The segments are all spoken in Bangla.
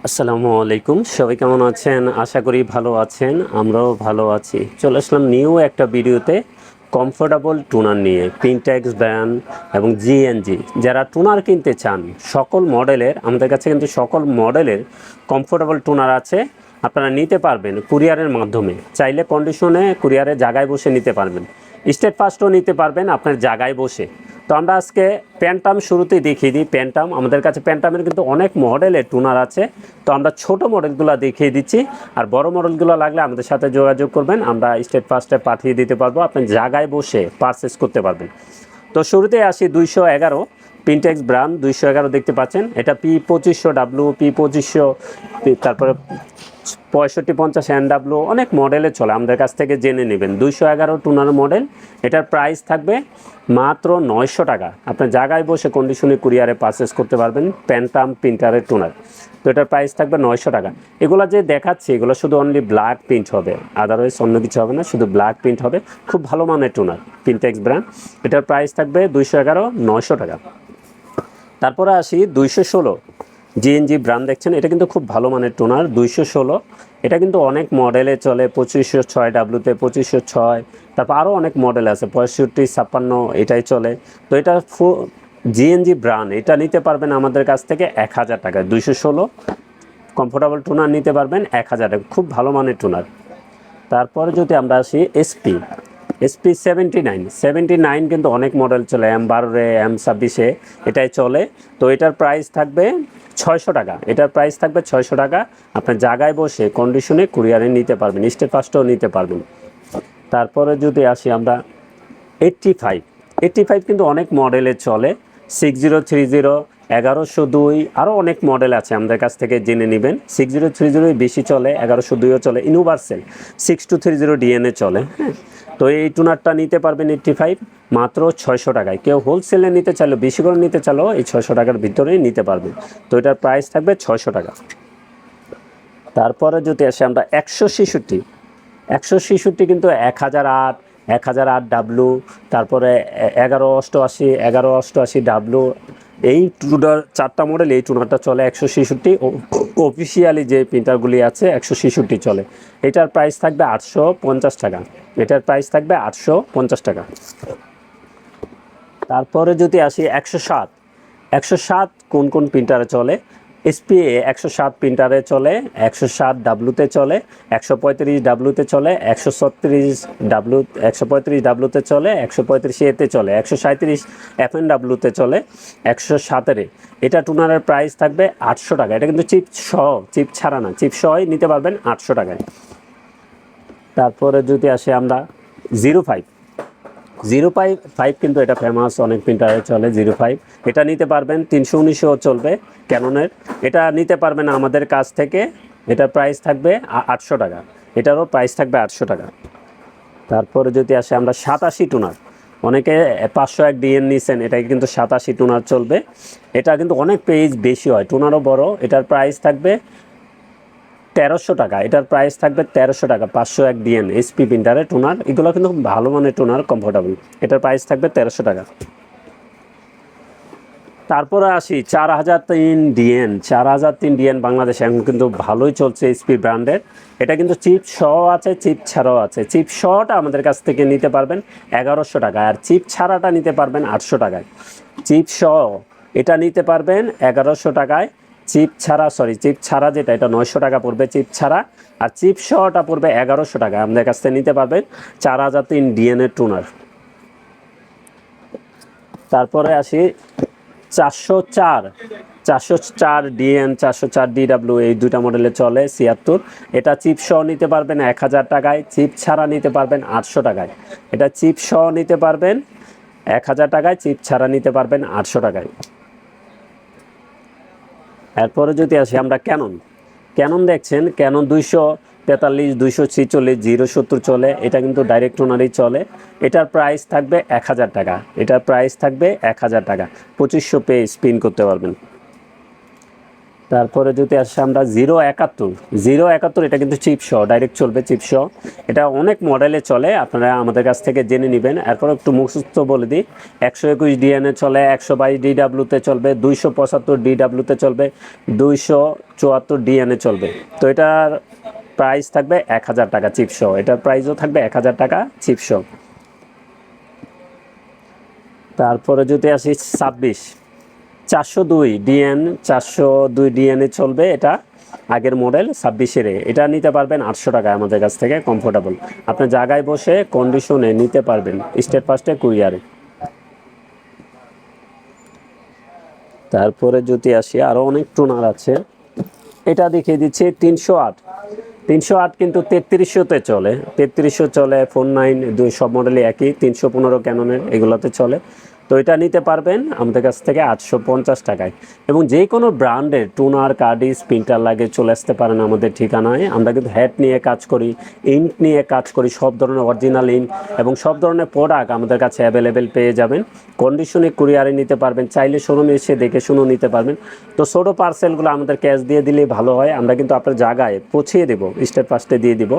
আসসালামু আলাইকুম, সবাই কেমন আছেন? আশা করি ভালো আছেন, আমরাও ভালো আছি। চলে আসলাম নিউ একটা ভিডিওতে কমফোর্টেবল টুনার নিয়ে। পিনটেক্স ব্র্যান্ড এবং জিএনজি যারা টুনার কিনতে চান, সকল মডেলের আমাদের কাছে কিন্তু সকল মডেলের কমফোর্টেবল টুনার আছে। আপনারা নিতে পারবেন কুরিয়ারের মাধ্যমে, চাইলে কন্ডিশনে কুরিয়ারের জায়গায় বসে নিতে পারবেন, স্টেট ফাস্টও নিতে পারবেন আপনার জায়গায় বসে। তো আমরা আজকে প্যান্টাম শুরুতেই দেখিয়ে দিই। প্যান্টাম আমাদের কাছে প্যান্টামের কিন্তু অনেক মডেলের টুনার আছে। তো আমরা ছোট মডেলগুলো দেখিয়ে দিচ্ছি, আর বড় মডেলগুলো লাগলে আমাদের সাথে যোগাযোগ করবেন, আমরা স্টেট ফাস্টে পাঠিয়ে দিতে পারবো, আপনি জায়গায় বসে পারচেস করতে পারবেন। তো শুরুতে আসি 211 পিনটেক্স ব্র্যান্ড 211 দেখতে পাচ্ছেন। এটা P2500W, P2500, তারপরে 6550 NW, অনেক মডেলে চলে, আমাদের কাছ থেকে জেনে নেবেন। 211 টুনার মডেল, এটার প্রাইস থাকবে মাত্র 900 টাকা। আপনার জায়গায় বসে কন্ডিশনে কুরিয়ারে পারচেস করতে পারবেন প্যান্টাম প্রিন্টারের টুনার। তো এটার প্রাইস থাকবে 900 টাকা। এগুলো যে দেখাচ্ছি এগুলো শুধু অনলি ব্ল্যাক প্রিন্ট হবে, আদারওয়াইজ অন্য কিছু হবে না, শুধু ব্ল্যাক প্রিন্ট হবে। খুব ভালো মানের টুনার, পিনটেক্স ব্র্যান্ড। এটার প্রাইস থাকবে 211, 900 টাকা। তারপরে আসি 216 জিএনজি ব্র্যান্ড দেখছেন, এটা কিন্তু খুব ভালো মানের টোনার। 216 এটা কিন্তু অনেক মডেলে চলে, 2506W, 2506, তারপর আরও অনেক মডেল আছে, 65, 56 এটাই চলে। তো এটা জিএনজি ব্র্যান্ড, এটা নিতে পারবেন আমাদের কাছ থেকে 1000 টাকায়। 216 কমফোর্টেবল টোনার নিতে পারবেন 1000 টাকা, খুব ভালো মানের টোনার। তারপরে যদি আমরা আসি এসপি 79 কিন্তু অনেক মডেল চলে, M12, M26 এটাই চলে। তো এটার প্রাইস থাকবে 600 টাকা। এটার প্রাইস থাকবে 600 টাকা। আপনার জায়গায় বসে কন্ডিশনে কুরিয়ারে নিতে পারবেন, স্টেট ফাস্টও নিতে পারবেন। তারপরে যদি আসি আমরা 85 কিন্তু অনেক মডেলে চলে, 6030, 1102, আরও অনেক মডেল আছে, আমাদের কাছ থেকে জেনে নেবেন। 6030 বেশি চলে, 1102ও চলে, ইউনিভার্সাল 6230 ডিএনএ চলে। হ্যাঁ, তো এই টুনারটা নিতে পারবেন 85 মাত্র 600 টাকায়। কেউ হোলসেলে নিতে চাইলেও, বেশি করে নিতে চাইলেও এই 600 টাকার ভিতরেই নিতে পারবেন। তো এটার প্রাইস থাকবে 600 টাকা। তারপরে যদি আসে আমরা 166 কিন্তু 1008W, তারপরে 1188W, এই টুনার 4টা মডেল, এই টুনারটা চলে 166। অফিসিয়ালি যে প্রিন্টারগুলি আছে 166 চলে। এটার প্রাইস থাকবে 850 টাকা। এটার প্রাইস থাকবে 850 টাকা। তারপরে যদি আসি 107 কোন কোন প্রিন্টারে চলে। এসপিএ 107 প্রিন্টারে চলে, 107Wতে চলে, 135Wতে চলে, 136W, 135Wতে চলে, 135Aতে চলে, 137 FNWতে চলে, 107 এটা টুনারের প্রাইস থাকবে 800 টাকা। এটা কিন্তু চিপ সহ, চিপ ছাড়া না, চিপ সহই নিতে পারবেন 800 টাকায়। তারপরে যদি আসে আমরা 05 কিন্তু এটা ফেমাস, অনেক প্রিন্টারে চলে 05। এটা নিতে পারবেন 319ও চলবে ক্যাননের। এটা নিতে পারবেন আমাদের কাছ থেকে, এটার প্রাইস থাকবে 800 টাকা। এটারও প্রাইস থাকবে 800 টাকা। তারপরে যদি আসে আমরা 87 টুনার, অনেকে 501 ডিএন নিছেন, এটা কিন্তু 87 টুনার চলবে। এটা কিন্তু অনেক পেজ বেশি হয়, টুনারও বড়। এটার প্রাইস থাকবে 1300 টাকা। এটার প্রাইস থাকবে 1300 টাকা। 501 ডিএন এসপি প্রিন্টারের টোনার, এগুলো কিন্তু ভালো মানের টোনার, কমফোর্টেবল। এটার প্রাইস থাকবে 1300 টাকা। তারপরে আসি 4003 ডিএন বাংলাদেশে এখন কিন্তু ভালোই চলছে এসপি ব্র্যান্ডের। এটা কিন্তু চিপ সহ আছে, চিপ ছাড়াও আছে। চিপ সহটা আমাদের কাছ থেকে নিতে পারবেন 1100 টাকায়, আর চিপ ছাড়াটা নিতে পারবেন 800 টাকায়। চিপ সহ এটা নিতে পারবেন 1100 টাকায়, চিপ ছাড়া যেটা, এটা 900 টাকা পড়বে চিপ ছাড়া, আর চিপ সহটা পড়বে 1100 টাকা। আমাদের কাছ থেকে নিতে পারবেন 4003 ডিএনের টুনার। তারপরে আসি 404 ডিএন, 404 ডিডাব্লিউ, এই দুইটা মডেলে চলে 76। এটা চিপ সহ নিতে পারবেন 1000 টাকায়, চিপ ছাড়া নিতে পারবেন 800 টাকায়। এটা চিপ সহ নিতে পারবেন 1000 টাকায়, চিপ ছাড়া নিতে পারবেন 800 টাকায়। এরপরে যদি আসি আমরা ক্যানন দেখছেন, ক্যানন 243, 246, 070 চলে। এটা কিন্তু ডাইরেক্ট টোনারই চলে। এটার প্রাইস থাকবে 1000 টাকা। এটার প্রাইস থাকবে 1000 টাকা। 2500 পেয়ে স্পিন করতে পারবেন। তারপরে যদি আসে আমরা 071 এটা কিন্তু চিপসহ ডাইরেক্ট চলবে চিপসহ। এটা অনেক মডেলে চলে, আপনারা আমাদের কাছ থেকে জেনে নেবেন। এরপর একটু মুখস্থ বলে দিই, 121 ডিএনএ চলে, 122 ডিডাব্লিউতে চলবে, 275 ডিডাব্লিউতে চলবে, 274 ডিএনএ চলবে। তো এটার প্রাইস থাকবে 1000 টাকা চিপসহ, এটার প্রাইসও থাকবে 1000 টাকা চিপসহ। তারপরে যদি আসি 402 ডিএন, 402 ডিএনএ চলবে, এটা আগের মডেল 26-এর। এটা নিতে পারবেন 800 টাকায় আমাদের কাছ থেকে কমফোর্টেবল, আপনি জায়গায় বসে কন্ডিশনে নিতে পারবেন স্টেট ফার্স্টে কুরিয়ারে। তারপরে যদি আসি আরও অনেক টোনার আছে, এটা দেখিয়ে দিচ্ছি 308 কিন্তু 3300-তে চলে, 3300 চলে, 49 দুই সব মডেলই একই, 315 ক্যাননের এগুলোতে চলে। তো এটা নিতে পারবেন আমাদের কাছ থেকে 850 টাকায়। এবং যে কোনো ব্র্যান্ডের টোনার, কার্ডিস, প্রিন্টার লাগে চলে আসতে পারেন আমাদের ঠিকানায়। আমরা কিন্তু হেড নিয়ে কাজ করি, ইঙ্ক নিয়ে কাজ করি, সব ধরনের অরিজিনাল ইঙ্ক এবং সব ধরনের প্রোডাক্ট আমাদের কাছে অ্যাভেলেবেল পেয়ে যাবেন। কন্ডিশনে কুরিয়ারে নিতে পারবেন, চাইলে শোরুমে এসে দেখে শুনেও নিতে পারবেন। তো ছোটো পার্সেলগুলো আমাদের ক্যাশ দিয়ে দিলেই ভালো হয়, আমরা কিন্তু আপনার জায়গায় পৌঁছিয়ে দেবো, স্টেট ফার্স্টে দিয়ে দিব।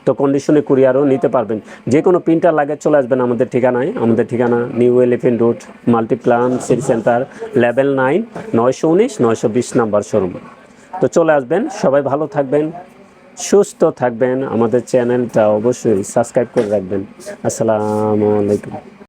তো কন্ডিশনে কুরিয়ারও নিতে পারবেন। যে কোনো প্রিন্টার লাগে চলে আসবেন আমাদের ঠিকানায়। আমাদের ঠিকানা new elephant road, Multiplan city centre, level 9, 919 920 number showroom. তো চলে আসবেন, সবাই ভালো থাকবেন, সুস্থ থাকবেন, আমাদের চ্যানেলটা অবশ্যই সাবস্ক্রাইব করে রাখবেন। আসসালামু আলাইকুম।